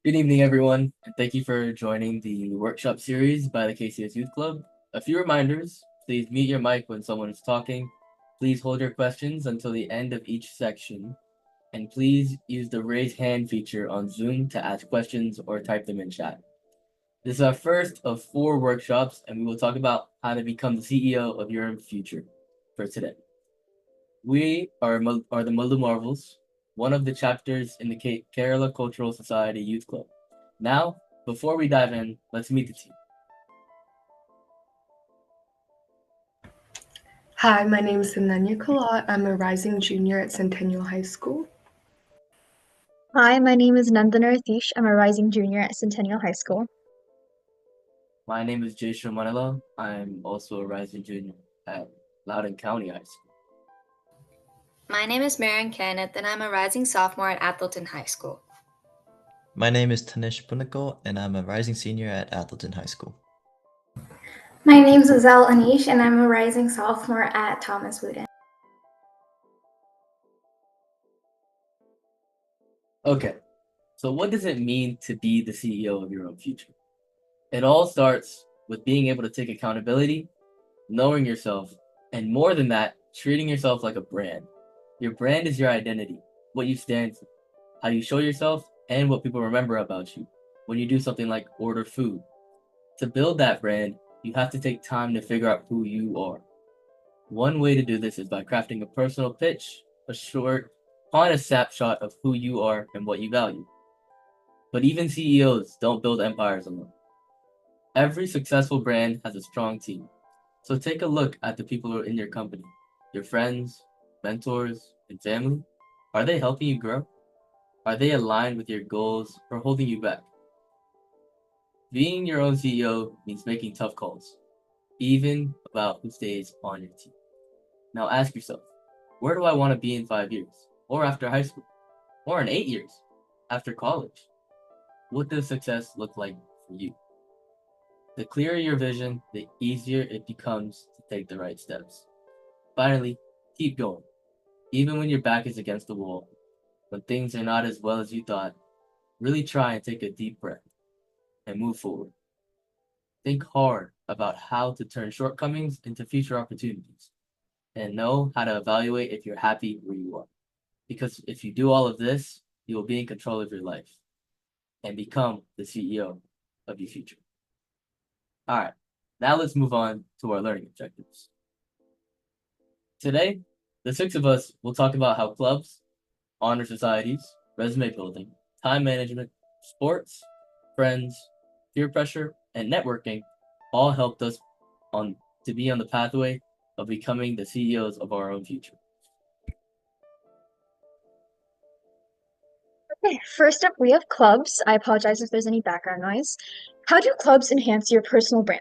Good evening, everyone, and thank you for joining the workshop series by the KCS Youth Club. A few reminders: please mute your mic when someone is talking. Please hold your questions until the end of each section. And please use the raise hand feature on Zoom to ask questions or type them in chat. This is our first of four workshops, and we will talk about how to become the CEO of your own future for today. We are the Mallu Marvels, one of the chapters in the Kerala Cultural Society Youth Club. Now, before we dive in, let's meet the team. Hi, my name is Ananya Kalat. I'm a rising junior at Centennial High School. Hi, my name is Nandana Ratish. I'm a rising junior at Centennial High School. My name is Jaysha Manila. I'm also a rising junior at Loudoun County High School. My name is Marian Kenneth, and I'm a rising sophomore at Atherton High School. My name is Tanish Punakul, and I'm a rising senior at Atherton High School. My name is Azal Anish, and I'm a rising sophomore at Thomas Wooden. Okay, so what does it mean to be the CEO of your own future? It all starts with being able to take accountability, knowing yourself, and more than that, treating yourself like a brand. Your brand is your identity, what you stand for, how you show yourself, and what people remember about you when you do something like order food. To build that brand, you have to take time to figure out who you are. One way to do this is by crafting a personal pitch, a short, honest snapshot of who you are and what you value. But even CEOs don't build empires alone. Every successful brand has a strong team. So take a look at the people who are in your company, your friends, mentors, and family. Are they helping you grow? Are they aligned with your goals or holding you back? Being your own CEO means making tough calls, even about who stays on your team. Now ask yourself, where do I want to be in 5 years? Or after high school? Or in 8 years? After college? What does success look like for you? The clearer your vision, the easier it becomes to take the right steps. Finally, keep going. Even when your back is against the wall, when things are not as well as you thought, really try and take a deep breath and move forward. Think hard about how to turn shortcomings into future opportunities and know how to evaluate if you're happy where you are. Because if you do all of this, you will be in control of your life and become the CEO of your future. All right, now let's move on to our learning objectives. Today, the six of us will talk about how clubs, honor societies, resume building, time management, sports, friends, peer pressure, and networking all helped us to be on the pathway of becoming the CEOs of our own future. Okay, first up, we have clubs. I apologize if there's any background noise. How do clubs enhance your personal brand?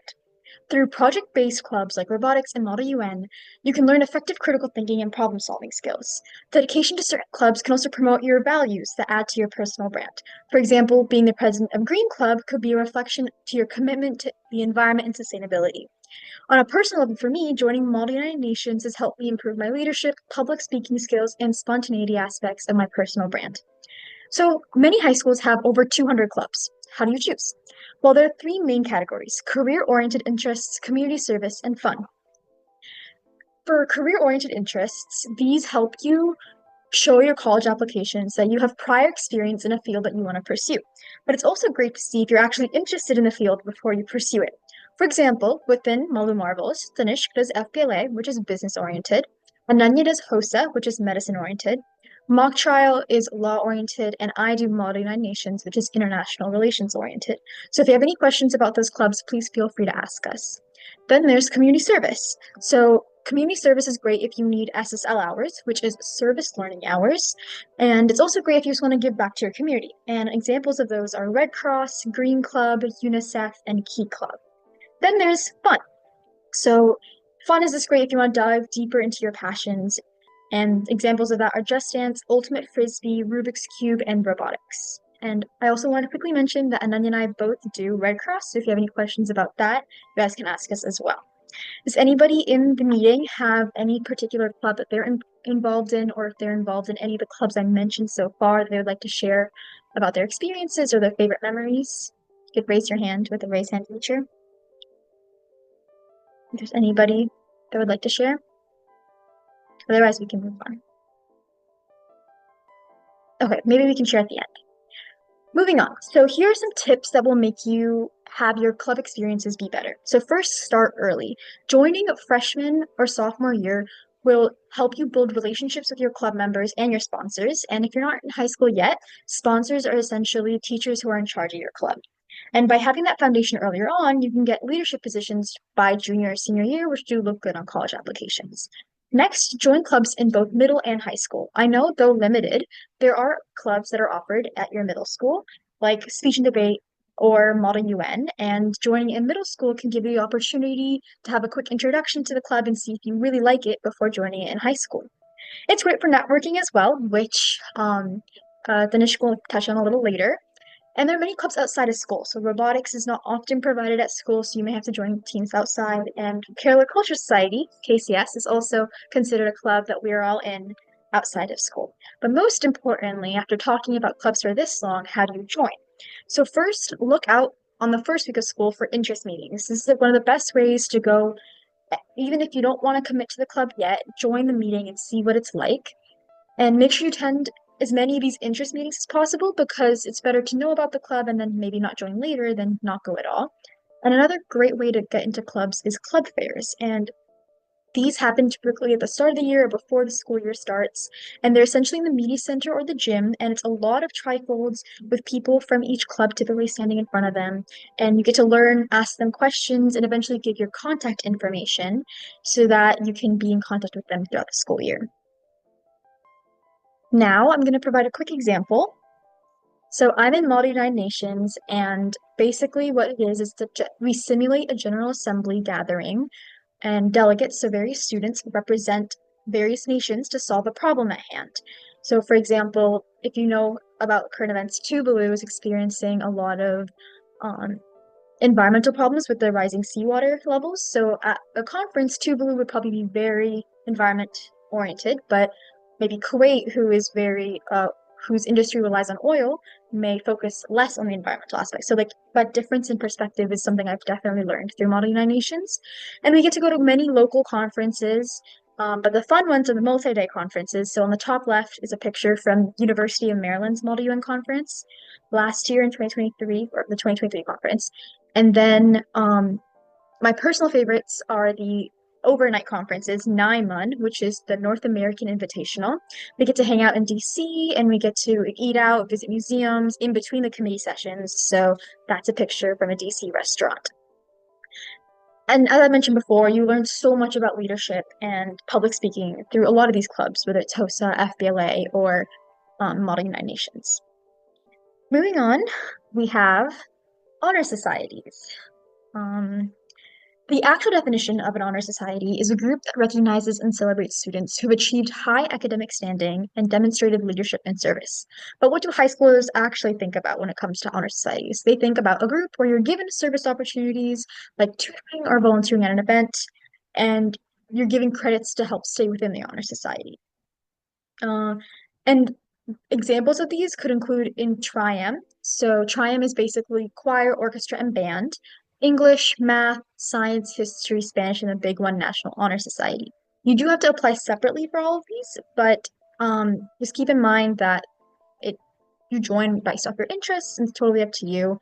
Through project-based clubs like robotics and Model UN, you can learn effective critical thinking and problem-solving skills. Dedication to certain clubs can also promote your values that add to your personal brand. For example, being the president of Green Club could be a reflection to your commitment to the environment and sustainability. On a personal level, for me, joining Model United Nations has helped me improve my leadership, public speaking skills, and spontaneity aspects of my personal brand. So many high schools have over 200 clubs. How do you choose? Well, there are three main categories: career-oriented interests, community service, and fun. For career-oriented interests, these help you show your college applications that you have prior experience in a field that you want to pursue. But it's also great to see if you're actually interested in the field before you pursue it. For example, within Mallu Marvels, Tanishq does FPLA, which is business-oriented. Ananya does HOSA, which is medicine-oriented. Mock Trial is law-oriented, and I do Model United Nations, which is international relations-oriented. So if you have any questions about those clubs, please feel free to ask us. Then there's community service. So community service is great if you need SSL hours, which is service learning hours. And it's also great if you just want to give back to your community. And examples of those are Red Cross, Green Club, UNICEF, and Key Club. Then there's fun. So fun is just great if you want to dive deeper into your passions. And examples of that are Just Dance, Ultimate Frisbee, Rubik's Cube, and robotics. And I also want to quickly mention that Ananya and I both do Red Cross, so if you have any questions about that, you guys can ask us as well. Does anybody in the meeting have any particular club that they're involved in, or if they're involved in any of the clubs I mentioned so far that they would like to share about their experiences or their favorite memories? You could raise your hand with the raise hand feature. If there's anybody that would like to share. Otherwise, we can move on. Okay, maybe we can share at the end. Moving on. So here are some tips that will make you have your club experiences be better. So first, start early. Joining freshman or sophomore year will help you build relationships with your club members and your sponsors. And if you're not in high school yet, sponsors are essentially teachers who are in charge of your club. And by having that foundation earlier on, you can get leadership positions by junior or senior year, which do look good on college applications. Next, join clubs in both middle and high school. I know, though limited, there are clubs that are offered at your middle school, like speech and debate or Model UN, and joining in middle school can give you the opportunity to have a quick introduction to the club and see if you really like it before joining it in high school. It's great for networking as well, which Danish will touch on a little later. And there are many clubs outside of school. So robotics is not often provided at school, so you may have to join teams outside. And Kerala Culture Society, KCS, is also considered a club that we are all in outside of school. But most importantly, after talking about clubs for this long, how do you join? So first, look out on the first week of school for interest meetings. This is one of the best ways to go, even if you don't want to commit to the club yet, join the meeting and see what it's like. And make sure you attend as many of these interest meetings as possible, because it's better to know about the club and then maybe not join later than not go at all. And another great way to get into clubs is club fairs. And these happen typically at the start of the year or before the school year starts. And they're essentially in the media center or the gym. And it's a lot of trifolds with people from each club typically standing in front of them. And you get to learn, ask them questions, and eventually give your contact information so that you can be in contact with them throughout the school year. Now I'm going to provide a quick example. So I'm in Model United Nations, and basically what it is that we simulate a General Assembly gathering, and delegates, so various students, represent various nations to solve a problem at hand. So for example, if you know about current events, Tuvalu is experiencing a lot of environmental problems with the rising seawater levels. So at a conference, Tuvalu would probably be very environment oriented, but maybe Kuwait, who is very whose industry relies on oil, may focus less on the environmental aspect. So like that difference in perspective is something I've definitely learned through Model United Nations. And we get to go to many local conferences, but the fun ones are the multi-day conferences. So on the top left is a picture from University of Maryland's Model UN conference last year in 2023, or the 2023 conference. And then my personal favorites are the overnight conferences, NIMUN, which is the North American Invitational. We get to hang out in DC, and we get to eat out, visit museums in between the committee sessions. So that's a picture from a DC restaurant. And as I mentioned before, you learn so much about leadership and public speaking through a lot of these clubs, whether it's HOSA, FBLA, or Model United Nations. Moving on, we have honor societies. The actual definition of an honor society is a group that recognizes and celebrates students who've achieved high academic standing and demonstrated leadership and service. But what do high schoolers actually think about when it comes to honor societies? They think about a group where you're given service opportunities like tutoring or volunteering at an event, and you're given credits to help stay within the honor society. And examples of these could include in Trium. So Trium is basically choir, orchestra, and band. English, math, science, history, Spanish, and the big one, National Honor Society. You do have to apply separately for all of these, but just keep in mind that you join based off your interests, and it's totally up to you.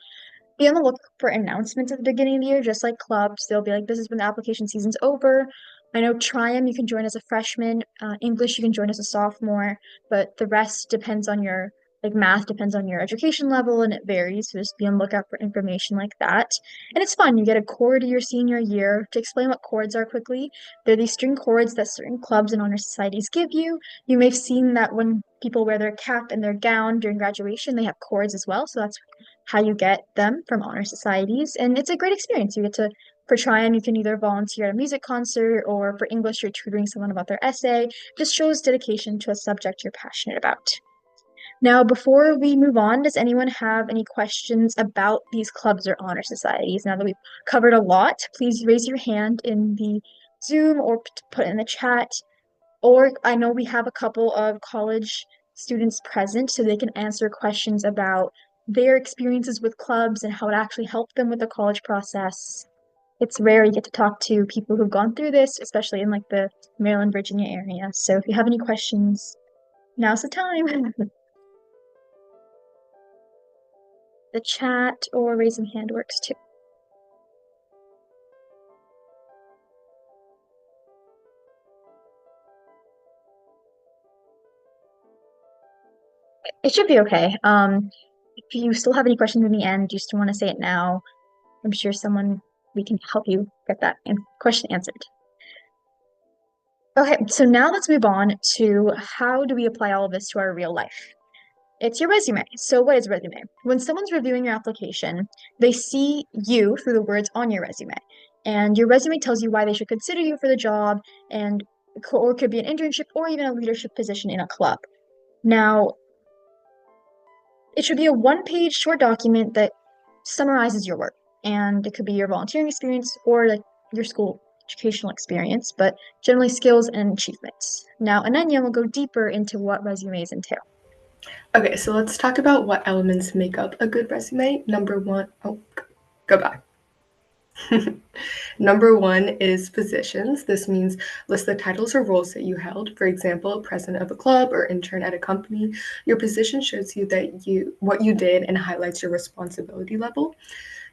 Be on the lookout for announcements at the beginning of the year, just like clubs. They'll be like, this is when the application season's over. I know Trium, you can join as a freshman. English, you can join as a sophomore, but the rest depends on your, like math depends on your education level, and it varies. So just be on the lookout for information like that. And it's fun. You get a chord your senior year. To explain what chords are quickly, they're these string chords that certain clubs and honor societies give you. You may have seen that when people wear their cap and their gown during graduation, they have chords as well. So that's how you get them from honor societies. And it's a great experience. You get to, for Trium, you can either volunteer at a music concert, or for English, you're tutoring someone about their essay. Just shows dedication to a subject you're passionate about. Now, before we move on, does anyone have any questions about these clubs or honor societies? Now that we've covered a lot, please raise your hand in the Zoom or put it in the chat. Or I know we have a couple of college students present, so they can answer questions about their experiences with clubs and how it actually helped them with the college process. It's rare you get to talk to people who've gone through this, especially in like the Maryland, Virginia area. So if you have any questions, now's the time. The chat or raising hand works too. It should be okay. If you still have any questions in the end, you still want to say it now, I'm sure we can help you get that question answered. Okay, so now let's move on to how do we apply all of this to our real life? It's your resume. So what is a resume? When someone's reviewing your application, they see you through the words on your resume. And your resume tells you why they should consider you for the job, or it could be an internship or even a leadership position in a club. Now, it should be a one-page short document that summarizes your work. And it could be your volunteering experience or like your school educational experience, but generally skills and achievements. Now, Ananya will go deeper into what resumes entail. Okay, so let's talk about what elements make up a good resume. Number one, go back. Number one is positions. This means list the titles or roles that you held. For example, president of a club or intern at a company. Your position shows you what you did and highlights your responsibility level.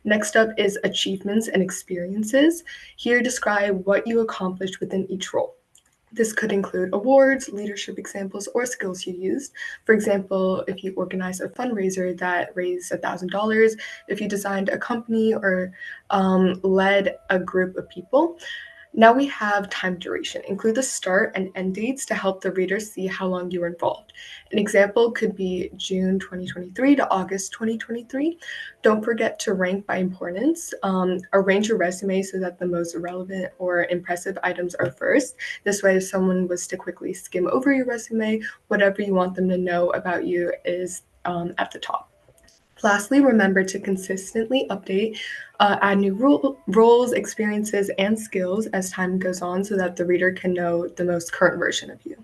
Next up is achievements and experiences. Here, describe what you accomplished within each role. This could include awards, leadership examples, or skills you used. For example, if you organized a fundraiser that raised $1,000, if you designed a company or led a group of people. Now we have time duration. Include the start and end dates to help the reader see how long you were involved. An example could be June 2023 to August 2023. Don't forget to rank by importance. Arrange your resume so that the most relevant or impressive items are first. This way, if someone was to quickly skim over your resume, whatever you want them to know about you is at the top. Lastly, remember to consistently update, add new roles, experiences, and skills as time goes on so that the reader can know the most current version of you.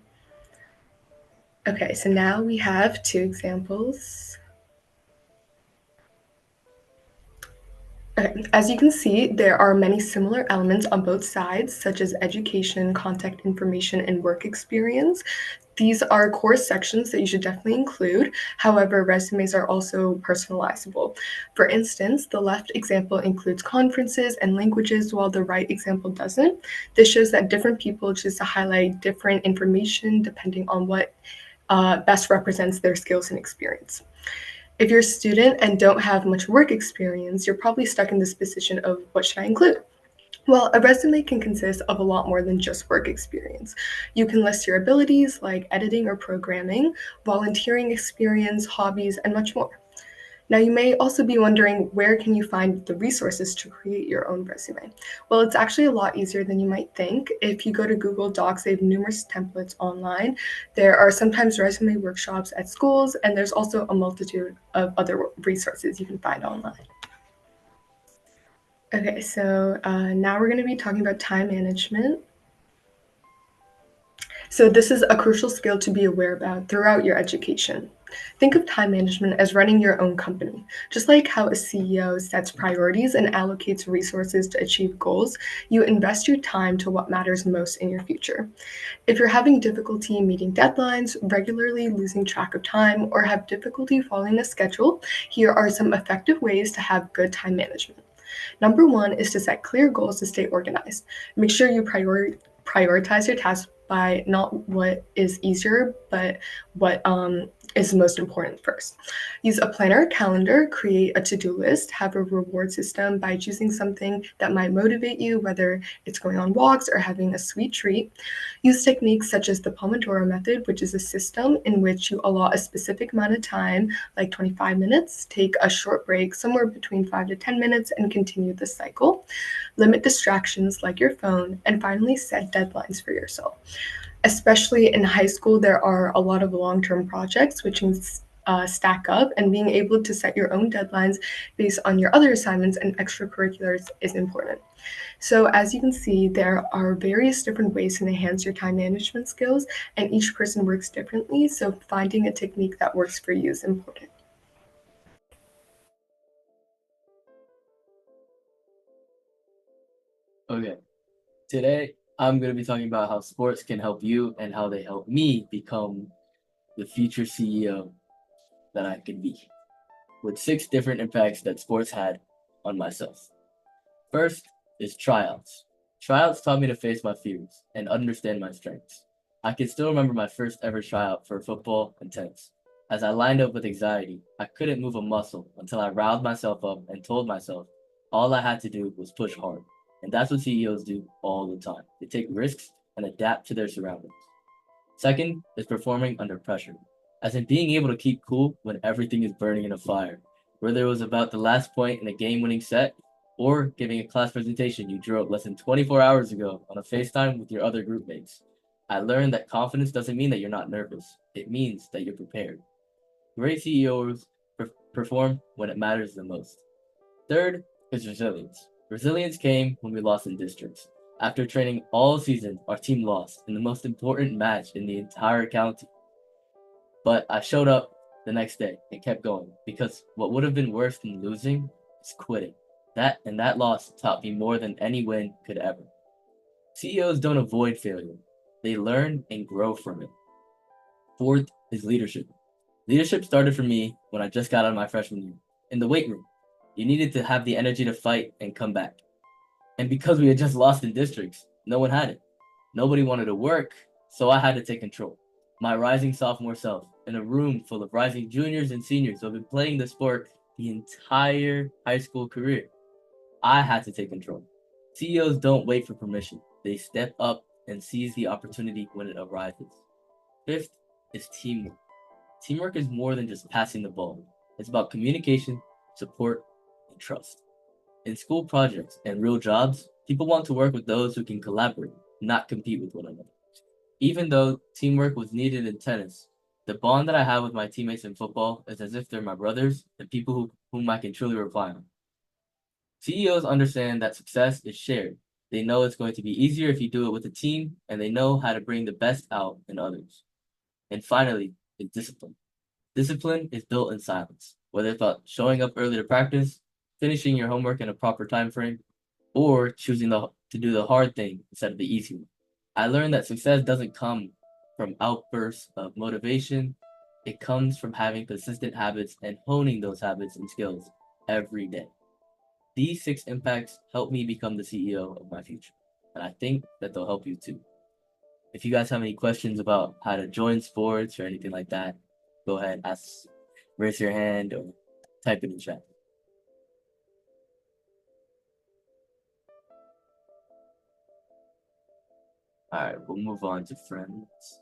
Okay, so now we have two examples. Okay, as you can see, there are many similar elements on both sides, such as education, contact information, and work experience. These are core sections that you should definitely include. However, resumes are also personalizable. For instance, the left example includes conferences and languages, while the right example doesn't. This shows that different people choose to highlight different information depending on what best represents their skills and experience. If you're a student and don't have much work experience, you're probably stuck in this position of what should I include? Well, a resume can consist of a lot more than just work experience. You can list your abilities like editing or programming, volunteering experience, hobbies, and much more. Now, you may also be wondering, where can you find the resources to create your own resume? Well, it's actually a lot easier than you might think. If you go to Google Docs, they have numerous templates online. There are sometimes resume workshops at schools, and there's also a multitude of other resources you can find online. Okay, so now we're going to be talking about time management. So this is a crucial skill to be aware about throughout your education. Think of time management as running your own company. Just like how a CEO sets priorities and allocates resources to achieve goals, you invest your time to what matters most in your future. If you're having difficulty meeting deadlines, regularly losing track of time, or have difficulty following a schedule, here are some effective ways to have good time management. Number one is to set clear goals to stay organized. Make sure you prioritize your tasks by not what is easier, but what is most important first. Use a planner or calendar, create a to-do list, have a reward system by choosing something that might motivate you, whether it's going on walks or having a sweet treat. Use techniques such as the Pomodoro method, which is a system in which you allot a specific amount of time, like 25 minutes, take a short break, somewhere between 5 to 10 minutes, and continue the cycle. Limit distractions like your phone, and finally set deadlines for yourself. Especially in high school, there are a lot of long-term projects, which means stack up, and being able to set your own deadlines based on your other assignments and extracurriculars is important. So as you can see, there are various different ways to enhance your time management skills, and each person works differently, so finding a technique that works for you is important. Okay, today I'm going to be talking about how sports can help you and how they help me become the future CEO that I could be, with 6 different impacts that sports had on myself. First is tryouts. Tryouts taught me to face my fears and understand my strengths. I can still remember my first ever tryout for football and tennis. As I lined up with anxiety, I couldn't move a muscle until I riled myself up and told myself all I had to do was push hard. And that's what CEOs do all the time. They take risks and adapt to their surroundings. Second is performing under pressure, as in being able to keep cool when everything is burning in a fire, whether it was about the last point in a game-winning set or giving a class presentation you drew up less than 24 hours ago on a FaceTime with your other group mates. I learned that confidence doesn't mean that you're not nervous. It means that you're prepared. Great CEOs perform when it matters the most. Third is resilience. Resilience came when we lost in districts. After training all season, our team lost in the most important match in the entire county. But I showed up the next day and kept going, because what would have been worse than losing is quitting. That loss taught me more than any win could ever. CEOs don't avoid failure. They learn and grow from it. Fourth is leadership. Leadership started for me when I just got out of my freshman year, in the weight room. You needed to have the energy to fight and come back. And because we had just lost in districts, no one had it. Nobody wanted to work, so I had to take control. My rising sophomore self, in a room full of rising juniors and seniors who have been playing the sport the entire high school career, I had to take control. CEOs don't wait for permission. They step up and seize the opportunity when it arises. Fifth is teamwork. Teamwork is more than just passing the ball. It's about communication, support, and trust. In school projects and real jobs, people want to work with those who can collaborate, not compete with one another. Even though teamwork was needed in tennis, the bond that I have with my teammates in football is as if they're my brothers and people whom I can truly rely on. CEOs understand that success is shared. They know it's going to be easier if you do it with a team, and they know how to bring the best out in others. And finally, is discipline. Discipline is built in silence, whether it's about showing up early to practice, finishing your homework in a proper time frame, or choosing to do the hard thing instead of the easy one. I learned that success doesn't come from outbursts of motivation. It comes from having consistent habits and honing those habits and skills every day. These 6 impacts help me become the CEO of my future, and I think that they'll help you too. If you guys have any questions about how to join sports or anything like that, go ahead, raise your hand or type it in chat. All right, we'll move on to friends.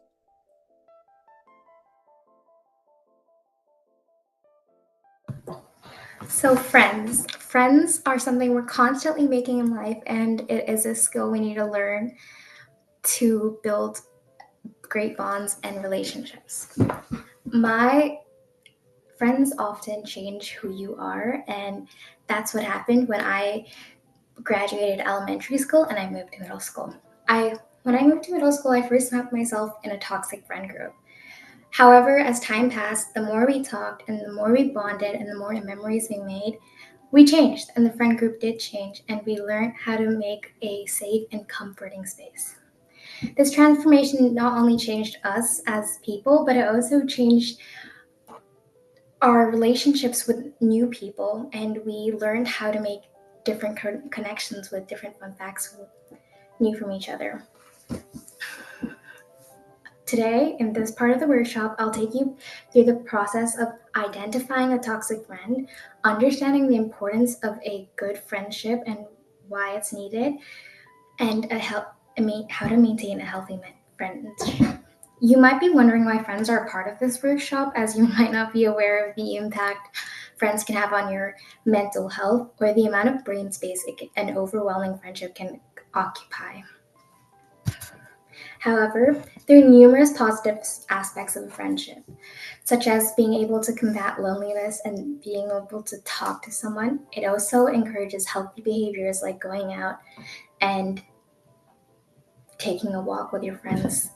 So friends are something we're constantly making in life, and it is a skill we need to learn to build great bonds and relationships. My friends often change who you are, and that's what happened when I graduated elementary school and I moved to middle school. When I moved to middle school, I first found myself in a toxic friend group. However, as time passed, the more we talked and the more we bonded and the more memories we made, we changed, and the friend group did change, and we learned how to make a safe and comforting space. This transformation not only changed us as people, but it also changed our relationships with new people, and we learned how to make different connections with different fun facts we knew from each other. Today, in this part of the workshop, I'll take you through the process of identifying a toxic friend, understanding the importance of a good friendship and why it's needed, and how to maintain a healthy friendship. You might be wondering why friends are a part of this workshop, as you might not be aware of the impact friends can have on your mental health or the amount of brain space an overwhelming friendship can occupy. However, there are numerous positive aspects of a friendship, such as being able to combat loneliness and being able to talk to someone. It also encourages healthy behaviors like going out and taking a walk with your friends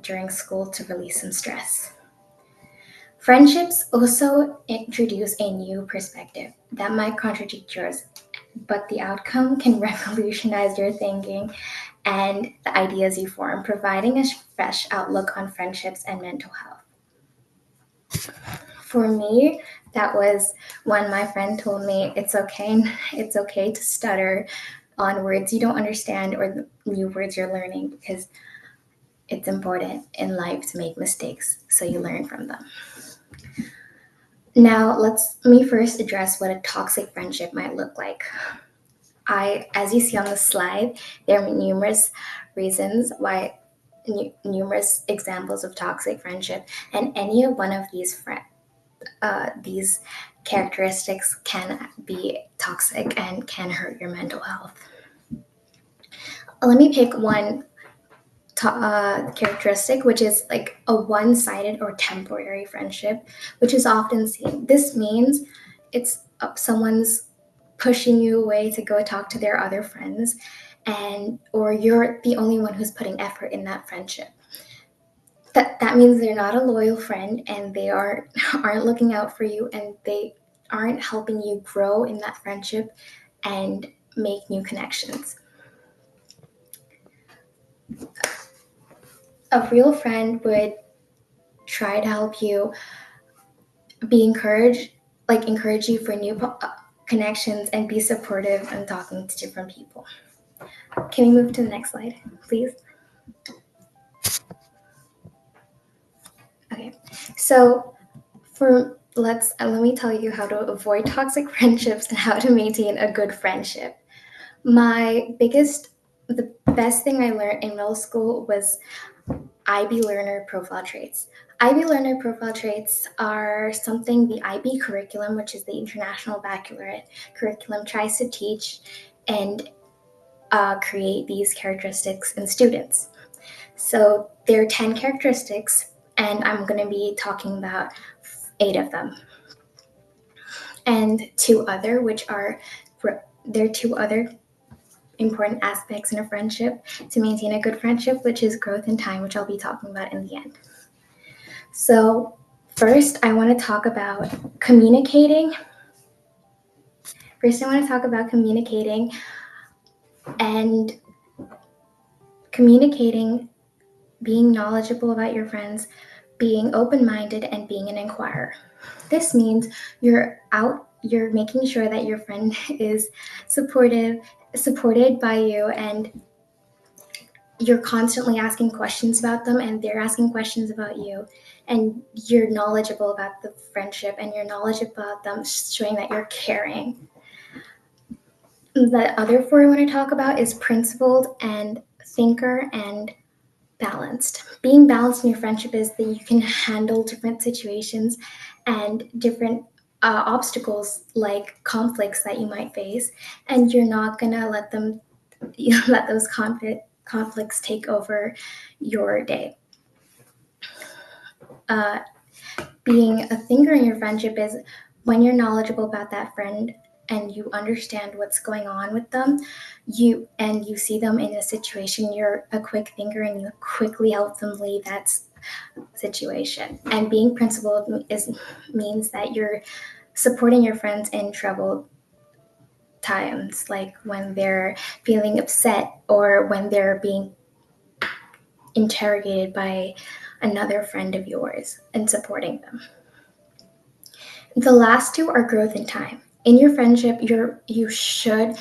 during school to release some stress. Friendships also introduce a new perspective that might contradict yours, but the outcome can revolutionize your thinking and the ideas you form, providing a fresh outlook on friendships and mental health. For me, that was when my friend told me it's okay to stutter on words you don't understand or the new words you're learning, because it's important in life to make mistakes so you learn from them. Now, let me first address what a toxic friendship might look like. As you see on the slide, there are numerous reasons why, numerous examples of toxic friendship, and any one of these characteristics can be toxic and can hurt your mental health. Let me pick one characteristic, which is like a one-sided or temporary friendship, which is often seen. This means it's someone's pushing you away to go talk to their other friends, or you're the only one who's putting effort in that friendship. That means they're not a loyal friend, and they aren't looking out for you, and they aren't helping you grow in that friendship and make new connections. A real friend would try to help you encourage you for new connections and be supportive and talking to different people. Can we move to the next slide, please? Okay, so let me tell you how to avoid toxic friendships and how to maintain a good friendship. The best thing I learned in middle school was IB learner profile traits. IB learner profile traits are something the IB curriculum, which is the International Baccalaureate curriculum, tries to teach and create these characteristics in students. So there are 10 characteristics, and I'm going to be talking about 8 of them. And there are 2 other important aspects in a friendship to maintain a good friendship, which is growth and time, which I'll be talking about in the end. So first, I want to talk about communicating. And communicating, being knowledgeable about your friends, being open-minded, and being an inquirer. This means you're making sure that your friend is supported by you, and you're constantly asking questions about them, and they're asking questions about you, and you're knowledgeable about the friendship, and you're knowledgeable about them, showing that you're caring. The other 4 I want to talk about is principled and thinker and balanced. Being balanced in your friendship is that you can handle different situations and different obstacles like conflicts that you might face, and you're not gonna let those conflicts take over your day. Being a thinker in your friendship is when you're knowledgeable about that friend and you understand what's going on with them, you see them in a situation, you're a quick thinker and you quickly help them leave that situation. And being principled means that you're supporting your friends in troubled times, like when they're feeling upset or when they're being interrogated by another friend of yours, and supporting them. The last 2 are growth and time. In your friendship, you should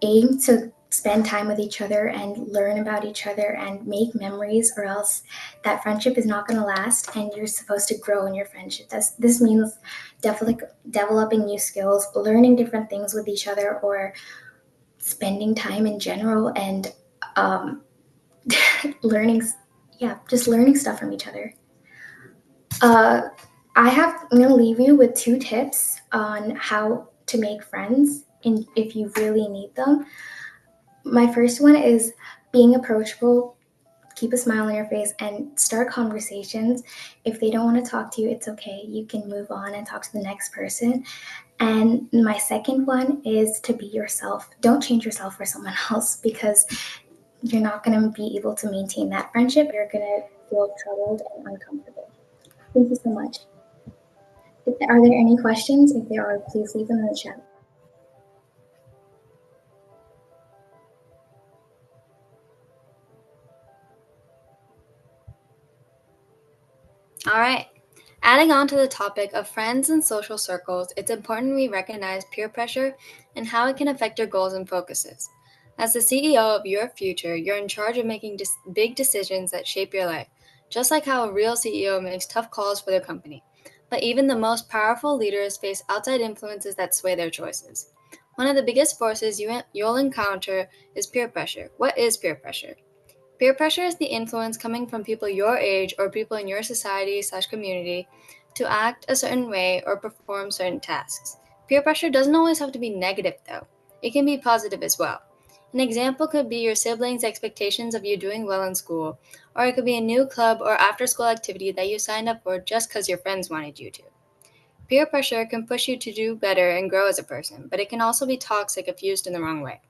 aim to spend time with each other and learn about each other and make memories, or else that friendship is not going to last, and you're supposed to grow in your friendship. This means developing new skills, learning different things with each other, or spending time in general, and learning stuff from each other. I'm going to leave you with 2 tips on how to make friends if you really need them. My first one is being approachable, keep a smile on your face and start conversations. If they don't want to talk to you, it's okay. You can move on and talk to the next person. And my second one is to be yourself. Don't change yourself for someone else, because you're not going to be able to maintain that friendship. You're going to feel troubled and uncomfortable. Thank you so much. Are there any questions? If there are, please leave them in the chat. All right. Adding on to the topic of friends and social circles, it's important we recognize peer pressure and how it can affect your goals and focuses. As the CEO of your future, you're in charge of making big decisions that shape your life, just like how a real CEO makes tough calls for their company. But even the most powerful leaders face outside influences that sway their choices. One of the biggest forces you'll encounter is peer pressure. What is peer pressure? Peer pressure is the influence coming from people your age or people in your society/community to act a certain way or perform certain tasks. Peer pressure doesn't always have to be negative, though. It can be positive as well. An example could be your siblings' expectations of you doing well in school, or it could be a new club or after school activity that you signed up for just because your friends wanted you to. Peer pressure can push you to do better and grow as a person, but it can also be toxic if used in the wrong way.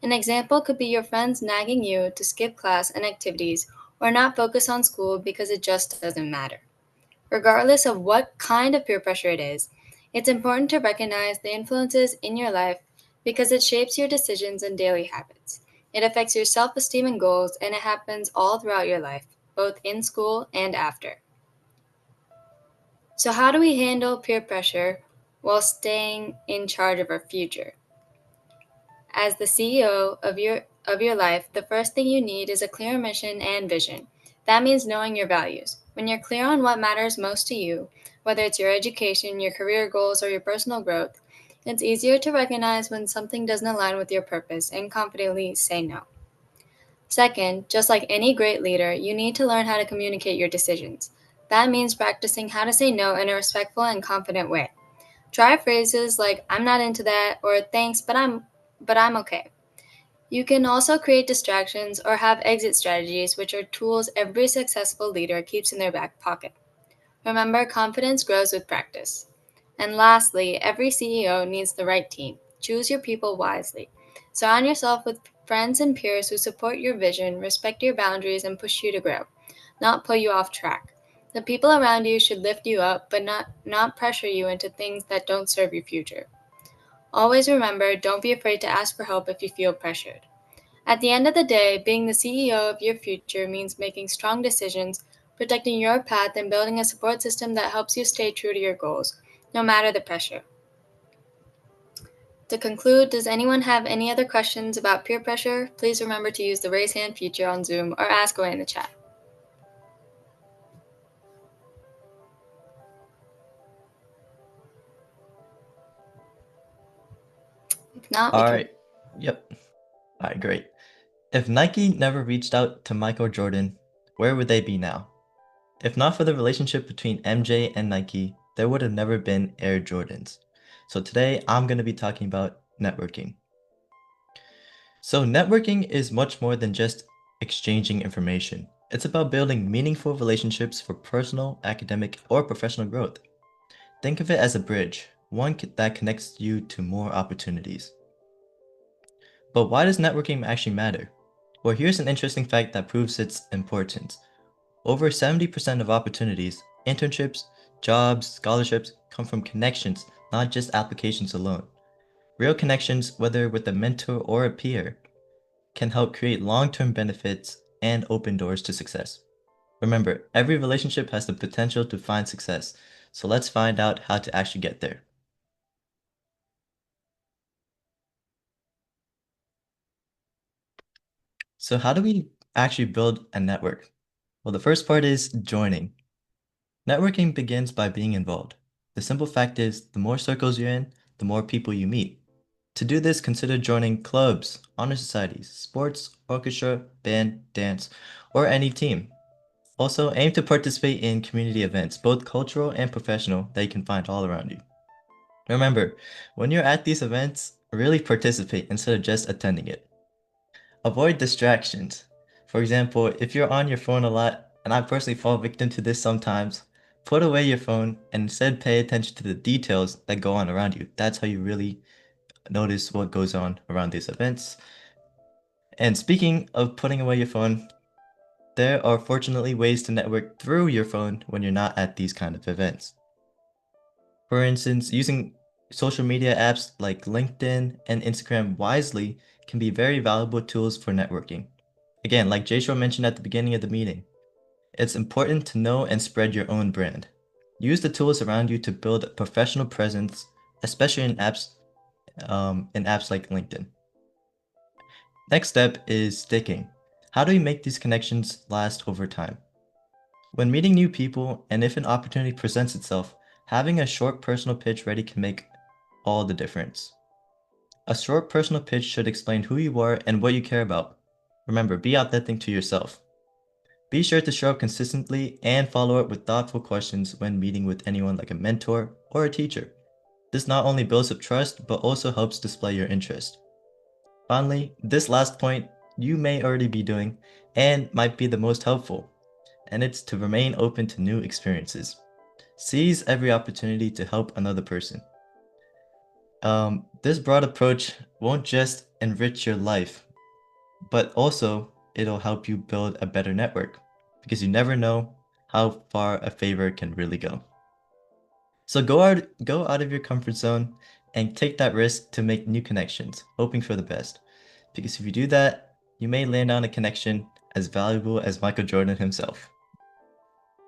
An example could be your friends nagging you to skip class and activities or not focus on school because it just doesn't matter. Regardless of what kind of peer pressure it is, it's important to recognize the influences in your life because it shapes your decisions and daily habits. It affects your self-esteem and goals, and it happens all throughout your life, both in school and after. So how do we handle peer pressure while staying in charge of our future? As the CEO of your life, the first thing you need is a clear mission and vision. That means knowing your values. When you're clear on what matters most to you, whether it's your education, your career goals, or your personal growth, it's easier to recognize when something doesn't align with your purpose and confidently say no. Second, just like any great leader, you need to learn how to communicate your decisions. That means practicing how to say no in a respectful and confident way. Try phrases like "I'm not into that" or "thanks, but I'm okay." You can also create distractions or have exit strategies, which are tools every successful leader keeps in their back pocket. Remember, confidence grows with practice. And lastly, every CEO needs the right team. Choose your people wisely. Surround yourself with friends and peers who support your vision, respect your boundaries, and push you to grow, not pull you off track. The people around you should lift you up, but not pressure you into things that don't serve your future. Always remember, don't be afraid to ask for help if you feel pressured. At the end of the day, being the CEO of your future means making strong decisions, protecting your path, and building a support system that helps you stay true to your goals, no matter the pressure. To conclude, does anyone have any other questions about peer pressure? Please remember to use the raise hand feature on Zoom or ask away in the chat. If not, we All can. right. Yep. All right, great. If Nike never reached out to Michael Jordan, where would they be now? If not for the relationship between MJ and Nike, there would have never been Air Jordans. So today I'm going to be talking about networking. So networking is much more than just exchanging information. It's about building meaningful relationships for personal, academic, or professional growth. Think of it as a bridge, one that connects you to more opportunities. But why does networking actually matter? Well, here's an interesting fact that proves its importance. Over 70% of opportunities, internships, jobs, scholarships come from connections, not just applications alone. Real connections, whether with a mentor or a peer, can help create long-term benefits and open doors to success. Remember, every relationship has the potential to find success, so let's find out how to actually get there. So how do we actually build a network? Well, the first part is joining. Networking begins by being involved. The simple fact is, the more circles you're in, the more people you meet. To do this, consider joining clubs, honor societies, sports, orchestra, band, dance, or any team. Also, aim to participate in community events, both cultural and professional, that you can find all around you. Remember, when you're at these events, really participate instead of just attending it. Avoid distractions. For example, if you're on your phone a lot, and I personally fall victim to this sometimes, put away your phone and instead pay attention to the details that go on around you. That's how you really notice what goes on around these events. And speaking of putting away your phone, there are fortunately ways to network through your phone when you're not at these kind of events. For instance, using social media apps like LinkedIn and Instagram wisely can be very valuable tools for networking. Again, like Jay mentioned at the beginning of the meeting, it's important to know and spread your own brand. Use the tools around you to build a professional presence, especially in apps like LinkedIn. Next step is sticking. How do we make these connections last over time? When meeting new people, and if an opportunity presents itself, having a short personal pitch ready can make all the difference. A short personal pitch should explain who you are and what you care about. Remember, be authentic to yourself. Be sure to show up consistently and follow up with thoughtful questions when meeting with anyone like a mentor or a teacher. This not only builds up trust, but also helps display your interest. Finally, this last point you may already be doing and might be the most helpful, and it's to remain open to new experiences. Seize every opportunity to help another person. This broad approach won't just enrich your life, but also it'll help you build a better network because you never know how far a favor can really go. So go out of your comfort zone and take that risk to make new connections, hoping for the best. Because if you do that, you may land on a connection as valuable as Michael Jordan himself.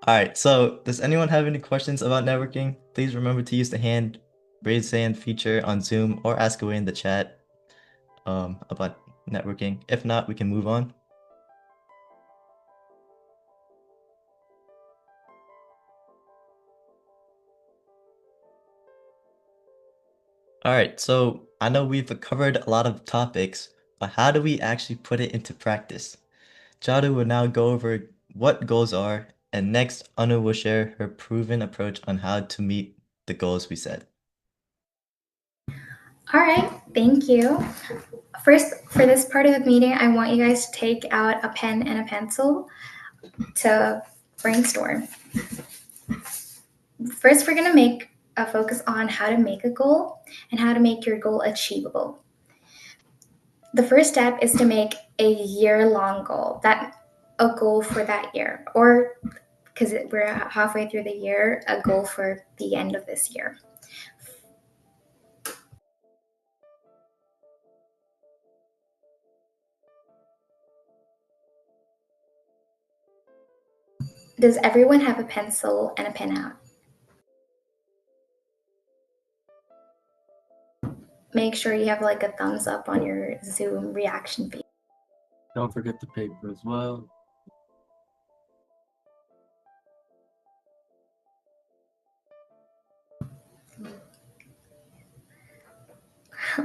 All right, so does anyone have any questions about networking? Please remember to use the raise hand feature on Zoom or ask away in the chat about networking. If not, we can move on. All right, so I know we've covered a lot of topics, but how do we actually put it into practice? Jadu will now go over what goals are, and next Anu will share her proven approach on how to meet the goals we set. All right, thank you. First, for this part of the meeting, I want you guys to take out a pen and a pencil to brainstorm. First, we're going to make a focus on how to make a goal and how to make your goal achievable. The first step is to make a year-long goal, a goal for that year, or because we're halfway through the year, a goal for the end of this year. Does everyone have a pencil and a pen out? Make sure you have like a thumbs up on your Zoom reaction feed. Don't forget the paper as well.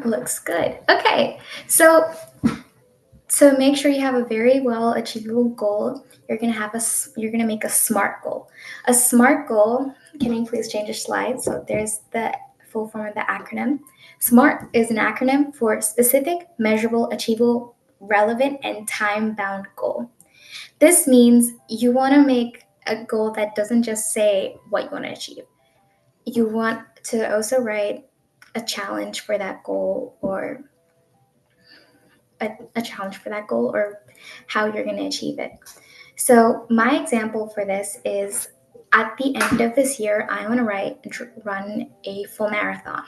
Looks good. Okay, so make sure you have a very well achievable goal. You're gonna make a SMART goal. A SMART goal. Can you please change your slide? So there's the full form of the acronym. SMART is an acronym for specific, measurable, achievable, relevant, and time-bound goal. This means you want to make a goal that doesn't just say what you want to achieve. You want to also write a challenge for that goal, or a challenge for that goal, or how you're going to achieve it. So my example for this is, at the end of this year, I want to run a full marathon.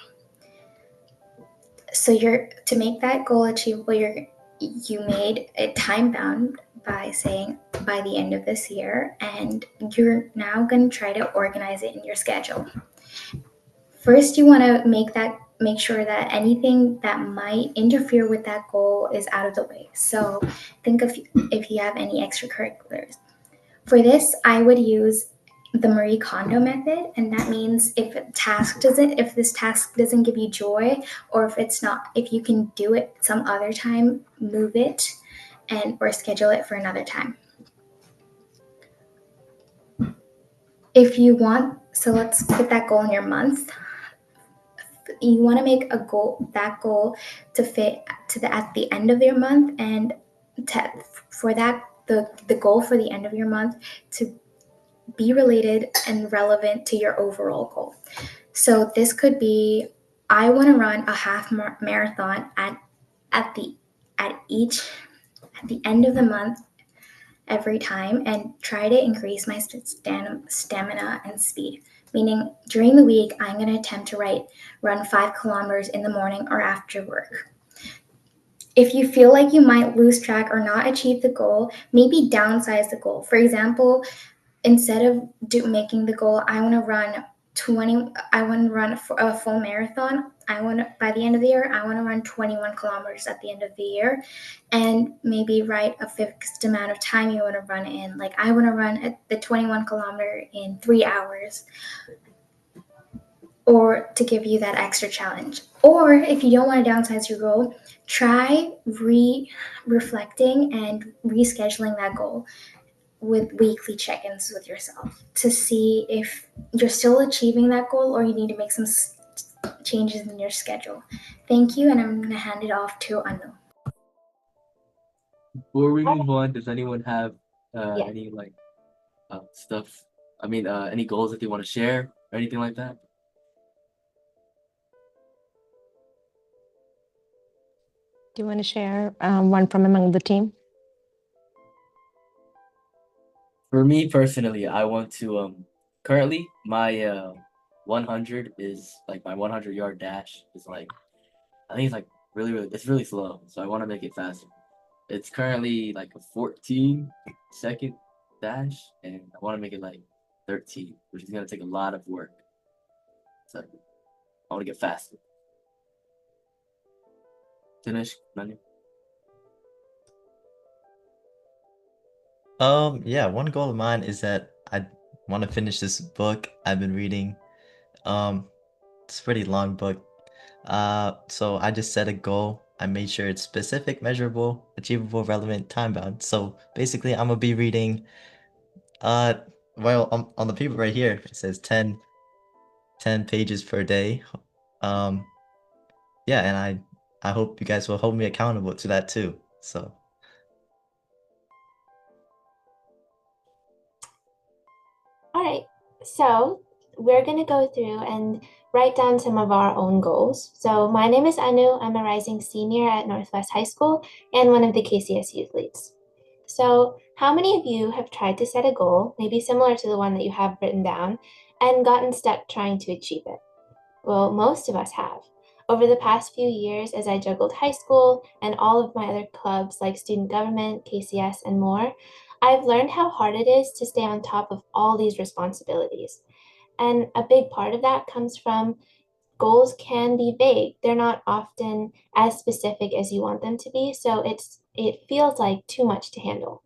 So to make that goal achievable, you made it time bound by saying by the end of this year, and you're now going to try to organize it in your schedule. First, you want to make sure that anything that might interfere with that goal is out of the way. So think of if you have any extracurriculars. For this, I would use the Marie Kondo method, and that means if this task doesn't give you joy, or if you can do it some other time, move it or schedule it for another time. So let's put that goal in your month. You want to make that goal to fit at the end of your month, and for that the goal for the end of your month to be related and relevant to your overall goal. So this could be, I want to run a half marathon at the end of the month every time, and try to increase my stamina and speed. Meaning during the week, I'm going to attempt to run 5 kilometers in the morning or after work. If you feel like you might lose track or not achieve the goal, maybe downsize the goal. For example, instead of making the goal, I want to run a full marathon. By the end of the year, I want to run 21 kilometers at the end of the year, and maybe write a fixed amount of time you want to run in. Like, I want to run the 21 kilometer in 3 hours, or to give you that extra challenge. Or if you don't want to downsize your goal, try reflecting and rescheduling that goal with weekly check-ins with yourself to see if you're still achieving that goal or you need to make some changes in your schedule. Thank you, and I'm going to hand it off to Anu. Before we move on, does anyone have Yeah. any stuff? I mean, any goals that they want to share or anything like that? Do you want to share one from among the team? For me personally, I want to currently my 100 is like my 100-yard dash is like, I think it's like it's really slow, so I want to make it faster. It's currently like a 14-second dash, and I want to make it like 13, which is gonna take a lot of work. So I want to get faster. Finish, Manu. Yeah, one goal of mine is that I want to finish this book I've been reading. It's a pretty long book. So I just set a goal. I made sure it's specific, measurable, achievable, relevant, time-bound. So basically, I'm gonna be reading, well, on the paper right here, it says 10 pages per day. Yeah, and I hope you guys will hold me accountable to that too. So All right, so we're going to go through and write down some of our own goals. So my name is Anu. I'm a rising senior at Northwest High School and one of the KCS youth leads. So how many of you have tried to set a goal, maybe similar to the one that you have written down, and gotten stuck trying to achieve it? Well, most of us have. Over the past few years, as I juggled high school and all of my other clubs like student government, KCS, and more, I've learned how hard it is to stay on top of all these responsibilities. And a big part of that comes from goals can be vague. They're not often as specific as you want them to be, so it feels like too much to handle.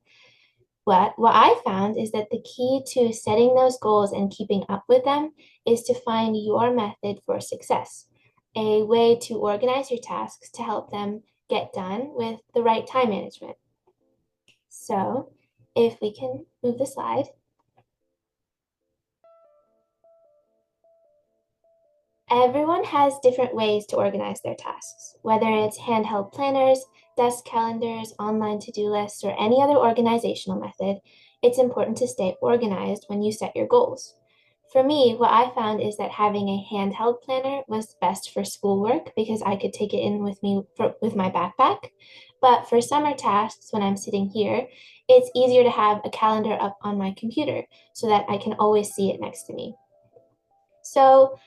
What I found is that the key to setting those goals and keeping up with them is to find your method for success, a way to organize your tasks to help them get done with the right time management. So if we can move the slide. Everyone has different ways to organize their tasks, whether it's handheld planners, desk calendars, online to-do lists, or any other organizational method. It's important to stay organized when you set your goals. For me, what I found is that having a handheld planner was best for schoolwork because I could take it in with me with my backpack. But for summer tasks, when I'm sitting here, it's easier to have a calendar up on my computer so that I can always see it next to me. So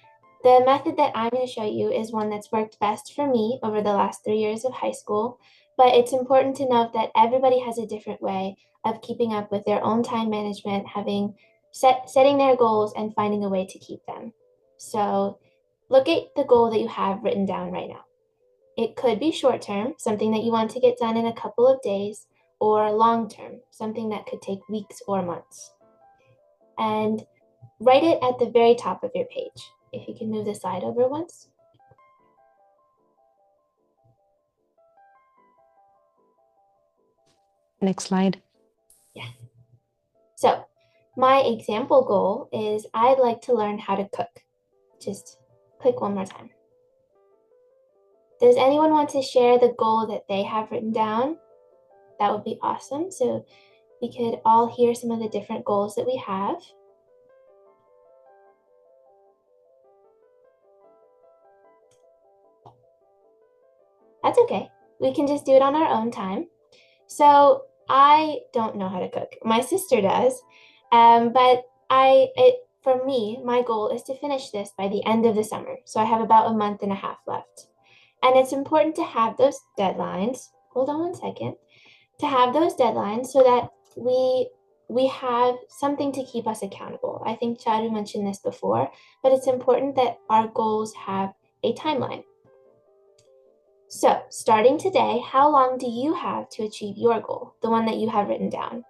the method that I'm going to show you is one that's worked best for me over the last 3 years of high school, but it's important to note that everybody has a different way of keeping up with their own time management, setting their goals and finding a way to keep them. So look at the goal that you have written down right now. It could be short term, something that you want to get done in a couple of days, or long term, something that could take weeks or months. And write it at the very top of your page. If you can move the slide over once. Next slide. Yeah. So my example goal is I'd like to learn how to cook. Just click one more time. Does anyone want to share the goal that they have written down? That would be awesome. So we could all hear some of the different goals that we have. That's okay. We can just do it on our own time. So I don't know how to cook. My sister does, but for me, my goal is to finish this by the end of the summer. So I have about a month and a half left. And it's important to have those deadlines. Hold on one second. To have those deadlines so that we have something to keep us accountable. I think Charu mentioned this before, but it's important that our goals have a timeline. So, starting today, how long do you have to achieve your goal, the one that you have written down?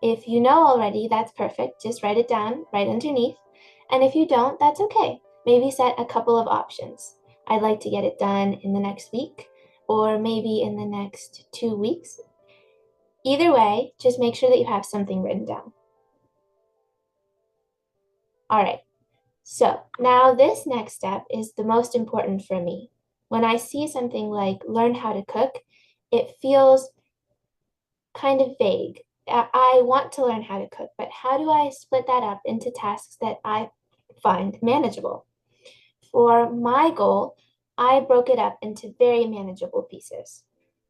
If you know already, that's perfect. Just write it down right underneath. And if you don't, that's okay. Maybe set a couple of options. I'd like to get it done in the next week, or maybe in the next 2 weeks. Either way, just make sure that you have something written down. All right, so now this next step is the most important for me. When I see something like learn how to cook, it feels kind of vague. I want to learn how to cook, but how do I split that up into tasks that I find manageable? For my goal, I broke it up into very manageable pieces.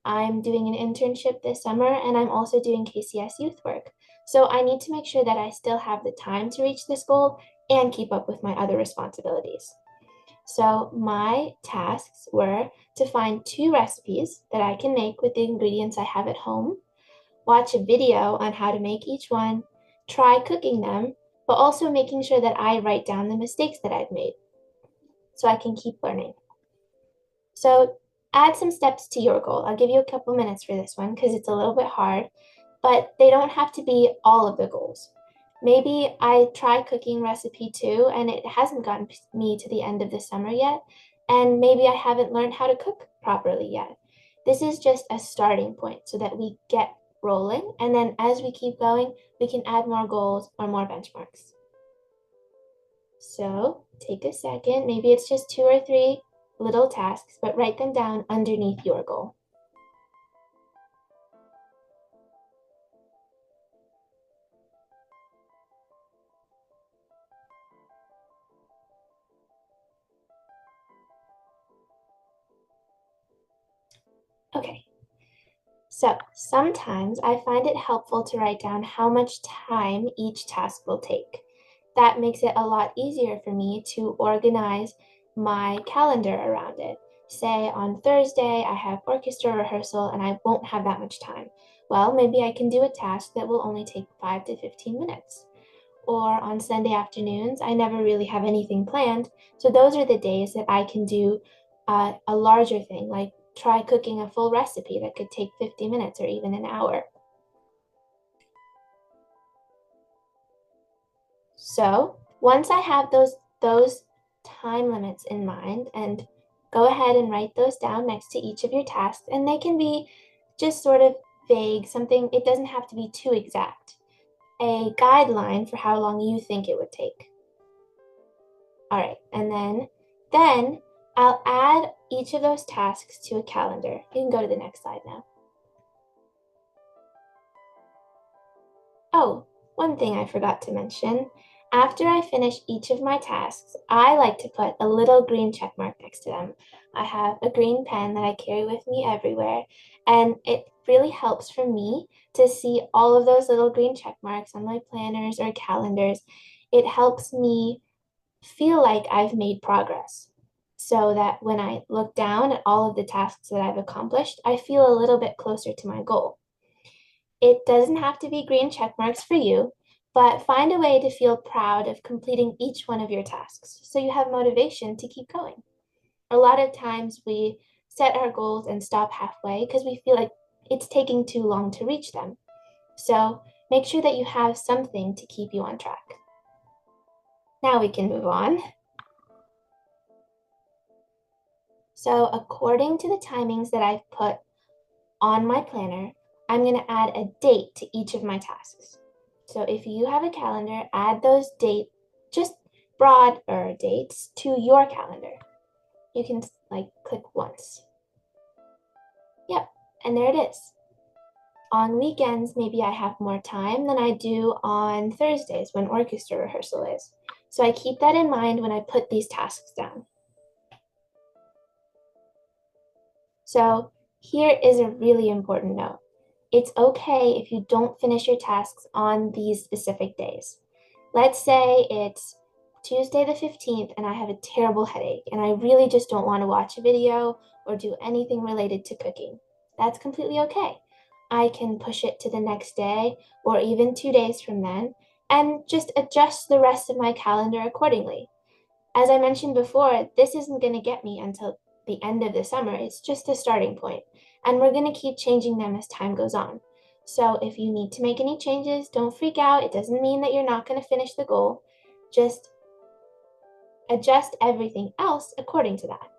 I'm doing an internship this summer and I'm also doing KCS youth work. So I need to make sure that I still have the time to reach this goal and keep up with my other responsibilities. So my tasks were to find 2 recipes that I can make with the ingredients I have at home, watch a video on how to make each one, try cooking them, but also making sure that I write down the mistakes that I've made so I can keep learning. So add some steps to your goal. I'll give you a couple minutes for this one because it's a little bit hard, but they don't have to be all of the goals. Maybe I try cooking recipe 2 and it hasn't gotten me to the end of the summer yet, and maybe I haven't learned how to cook properly yet. This is just a starting point so that we get rolling, and then as we keep going, we can add more goals or more benchmarks. So take a second, maybe it's just 2 or 3 little tasks, but write them down underneath your goal. Okay, so sometimes I find it helpful to write down how much time each task will take. That makes it a lot easier for me to organize my calendar around it. Say on Thursday, I have orchestra rehearsal and I won't have that much time. Well, maybe I can do a task that will only take 5 to 15 minutes. Or on Sunday afternoons, I never really have anything planned. So those are the days that I can do a larger thing, like try cooking a full recipe that could take 50 minutes or even an hour. So once I have those time limits in mind, and go ahead and write those down next to each of your tasks, and they can be just sort of vague, something, it doesn't have to be too exact. A guideline for how long you think it would take. All right, and then I'll add each of those tasks to a calendar. You can go to the next slide now. Oh, one thing I forgot to mention. After I finish each of my tasks, I like to put a little green check mark next to them. I have a green pen that I carry with me everywhere, and it really helps for me to see all of those little green check marks on my planners or calendars. It helps me feel like I've made progress so that when I look down at all of the tasks that I've accomplished, I feel a little bit closer to my goal. It doesn't have to be green check marks for you, but find a way to feel proud of completing each one of your tasks so you have motivation to keep going. A lot of times we set our goals and stop halfway because we feel like it's taking too long to reach them. So make sure that you have something to keep you on track. Now we can move on. So according to the timings that I've put on my planner, I'm going to add a date to each of my tasks. So if you have a calendar, add those dates, just broader dates, to your calendar. You can click once. Yep, and there it is. On weekends, maybe I have more time than I do on Thursdays when orchestra rehearsal is. So I keep that in mind when I put these tasks down. So here is a really important note. It's okay if you don't finish your tasks on these specific days. Let's say it's Tuesday the 15th and I have a terrible headache and I really just don't want to watch a video or do anything related to cooking. That's completely okay. I can push it to the next day or even 2 days from then and just adjust the rest of my calendar accordingly. As I mentioned before, this isn't going to get me until the end of the summer. It's just a starting point, and we're going to keep changing them as time goes on. So if you need to make any changes, don't freak out. It doesn't mean that you're not going to finish the goal. Just adjust everything else according to that.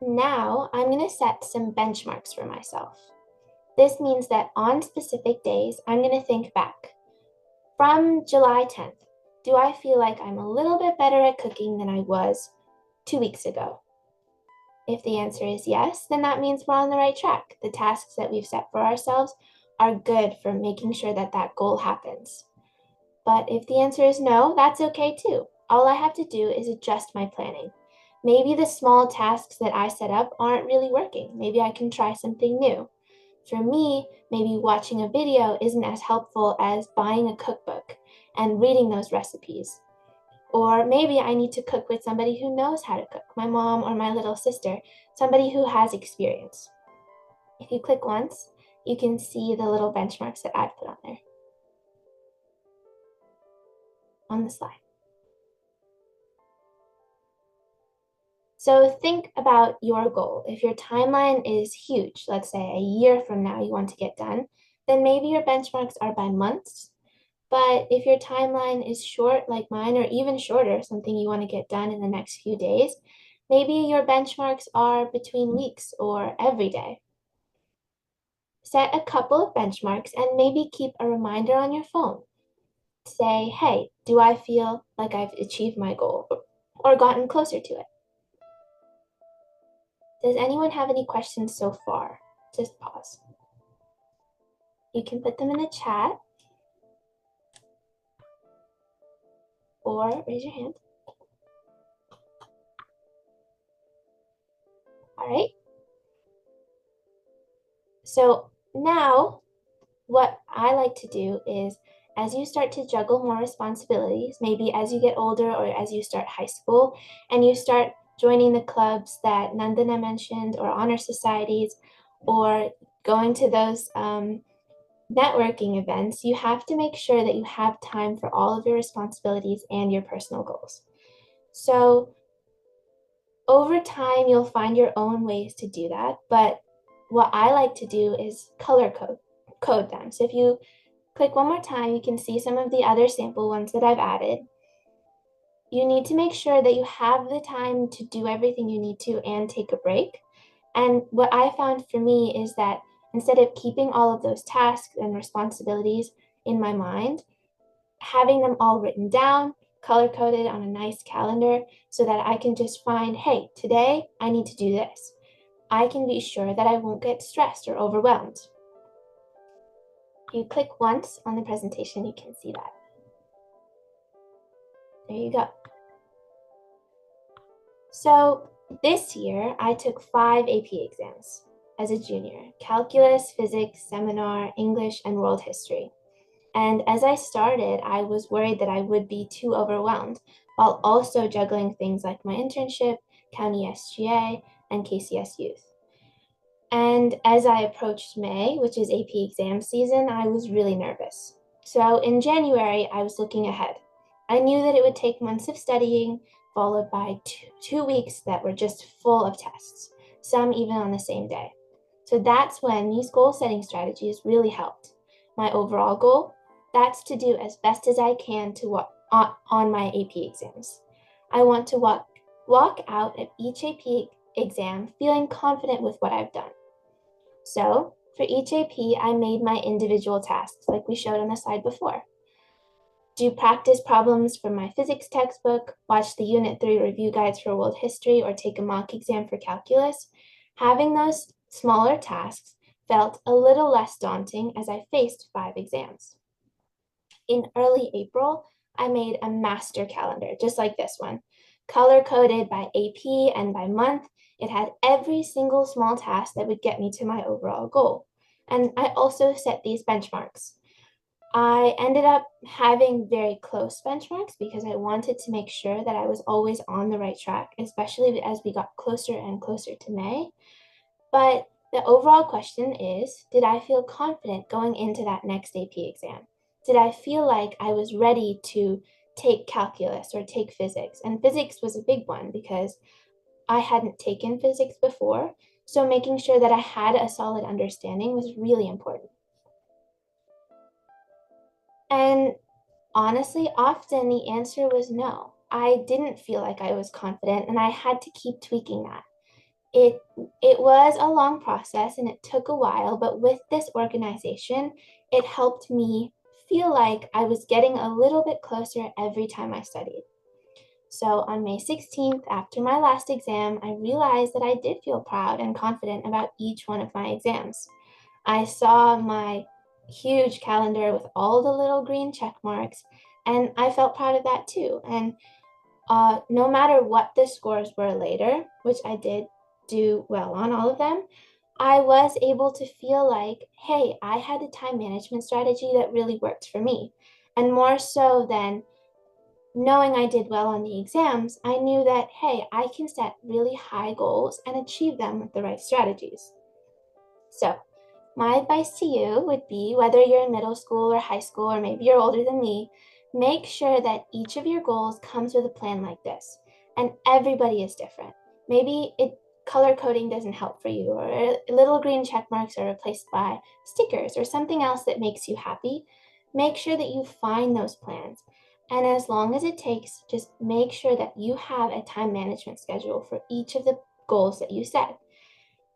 Now I'm going to set some benchmarks for myself. This means that on specific days, I'm going to think back. From July 10th, do I feel like I'm a little bit better at cooking than I was 2 weeks ago? If the answer is yes, then that means we're on the right track. The tasks that we've set for ourselves are good for making sure that that goal happens. But if the answer is no, that's okay too. All I have to do is adjust my planning. Maybe the small tasks that I set up aren't really working. Maybe I can try something new. For me, maybe watching a video isn't as helpful as buying a cookbook and reading those recipes. Or maybe I need to cook with somebody who knows how to cook, my mom or my little sister, somebody who has experience. If you click once, you can see the little benchmarks that I've put on there on the slide. So think about your goal. If your timeline is huge, let's say a year from now you want to get done, then maybe your benchmarks are by months. But if your timeline is short like mine or even shorter, something you want to get done in the next few days, maybe your benchmarks are between weeks or every day. Set a couple of benchmarks and maybe keep a reminder on your phone. Say, hey, do I feel like I've achieved my goal or gotten closer to it? Does anyone have any questions so far? Just pause. You can put them in the chat or raise your hand. All right. So now what I like to do is as you start to juggle more responsibilities, maybe as you get older or as you start high school and you start joining the clubs that Nandana mentioned or honor societies or going to those networking events, you have to make sure that you have time for all of your responsibilities and your personal goals. So over time, you'll find your own ways to do that. But what I like to do is color code them. So if you click one more time, you can see some of the other sample ones that I've added. You need to make sure that you have the time to do everything you need to and take a break. And what I found for me is that instead of keeping all of those tasks and responsibilities in my mind, having them all written down, color coded on a nice calendar so that I can just find, hey, today I need to do this. I can be sure that I won't get stressed or overwhelmed. If you click once on the presentation, you can see that. There you go. So this year, I took 5 AP exams as a junior: calculus, physics, seminar, English, and world history. And as I started, I was worried that I would be too overwhelmed while also juggling things like my internship, county SGA, and KCS youth. And as I approached May, which is AP exam season, I was really nervous. So in January, I was looking ahead. I knew that it would take months of studying, followed by two weeks that were just full of tests, some even on the same day. So that's when these goal setting strategies really helped. My overall goal, that's to do as best as I can to on my AP exams. I want to walk out of each AP exam feeling confident with what I've done. So for each AP, I made my individual tasks like we showed on the slide before. Do practice problems from my physics textbook, watch the Unit 3 review guides for world history, or take a mock exam for calculus. Having those smaller tasks felt a little less daunting as I faced 5 exams. In early April, I made a master calendar, just like this one, color-coded by AP and by month. It had every single small task that would get me to my overall goal. And I also set these benchmarks. I ended up having very close benchmarks because I wanted to make sure that I was always on the right track, especially as we got closer and closer to May. But the overall question is, did I feel confident going into that next AP exam? Did I feel like I was ready to take calculus or take physics? And physics was a big one because I hadn't taken physics before. So making sure that I had a solid understanding was really important. And honestly, often the answer was no. I didn't feel like I was confident, and I had to keep tweaking that. It was a long process and it took a while, but with this organization, it helped me feel like I was getting a little bit closer every time I studied. So on May 16th, after my last exam, I realized that I did feel proud and confident about each one of my exams. I saw my huge calendar with all the little green check marks, and I felt proud of that too. And no matter what the scores were later, which I did do well on all of them, I was able to feel like, hey, I had a time management strategy that really worked for me. And more so than knowing I did well on the exams, I knew that, hey, I can set really high goals and achieve them with the right strategies. So, my advice to you would be, whether you're in middle school or high school, or maybe you're older than me, make sure that each of your goals comes with a plan like this. And everybody is different. Maybe color coding doesn't help for you, or little green check marks are replaced by stickers or something else that makes you happy. Make sure that you find those plans. And as long as it takes, just make sure that you have a time management schedule for each of the goals that you set.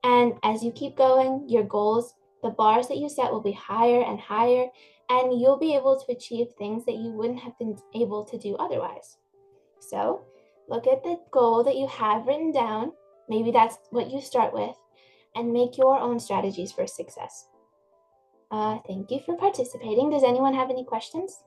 And as you keep going, your goals, the bars that you set will be higher and higher, and you'll be able to achieve things that you wouldn't have been able to do otherwise. So look at the goal that you have written down. Maybe that's what you start with, and make your own strategies for success. Thank you for participating. Does anyone have any questions?